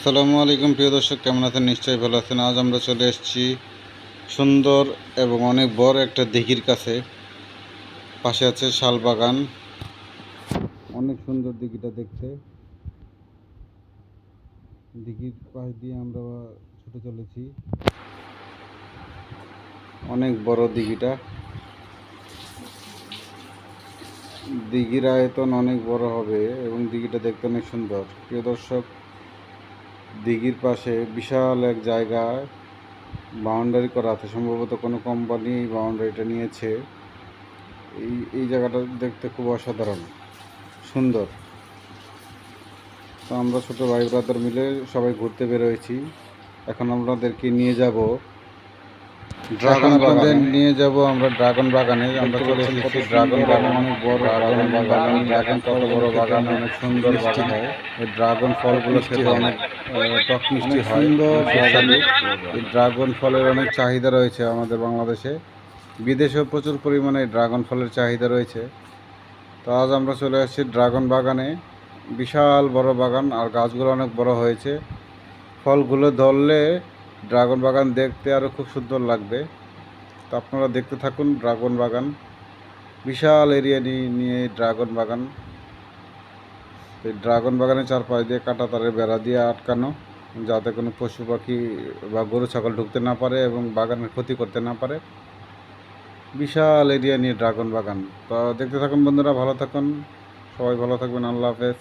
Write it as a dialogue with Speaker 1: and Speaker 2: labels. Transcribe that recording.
Speaker 1: আসসালামু আলাইকুম প্রিয় দর্শক, কেমন আছেন? নিশ্চয়ই ভালো আছেন। আজ আমরা চলে এসেছি সুন্দর এবং অনেক বড় একটা দিঘির কাছে। পাশে আছে শাল বাগান। অনেক সুন্দর দিঘিটা দেখতে। দিঘির পাশ দিয়ে আমরা ছুটে চলেছি। অনেক বড় দিঘিটা। দিঘির আয়তন অনেক বড় হবে এবং দিঘিটা দেখতে অনেক সুন্দর। প্রিয় দর্শক, দিঘির পাশে বিশাল এক জায়গায় বাউন্ডারি করা আছে। সম্ভবত কোনো কোম্পানি এই বাউন্ডারিটা নিয়েছে। এই জায়গাটা দেখতে খুব অসাধারণ সুন্দর। তো আমরা ছোটো ভাই ব্রাদার মিলে সবাই ঘুরতে বেরোয়েছি। এখন আপনাদেরকে নিয়ে যাব আমরা ড্রাগন বাগানে। আমরা চলে এসেছি ড্রাগন বাগান। অনেক বড় ড্রাগন বাগান। ড্রাগন কত বড় বাগান, অনেক সুন্দর বাগান। এই ড্রাগন ফলগুলো খেতে অনেক টক মিষ্টি হয়। এই ড্রাগন ফলের অনেক চাহিদা রয়েছে আমাদের বাংলাদেশে। বিদেশেও প্রচুর পরিমাণে ড্রাগন ফলের চাহিদা রয়েছে। তো আজ আমরা চলে আসছি ড্রাগন বাগানে। বিশাল বড় বাগান, আর গাছগুলো অনেক বড় হয়েছে। ফলগুলো ধরলে ড্রাগন বাগান দেখতে আরও খুব সুন্দর লাগবে। তো আপনারা দেখতে থাকুন ড্রাগন বাগান। বিশাল এরিয়া নিয়ে ড্রাগন বাগান। এই ড্রাগন বাগানের চারপাশ দিয়ে কাঁটা তারের বেড়া দিয়ে আটকানো, যাতে কোনো পশু পাখি বা গরু ছাগল ঢুকতে না পারে এবং বাগানের ক্ষতি করতে না পারে। বিশাল এরিয়া নিয়ে ড্রাগন বাগান। তো দেখতে থাকুন বন্ধুরা, ভালো থাকুন, সবাই ভালো থাকবেন। আল্লাহ হাফেজ।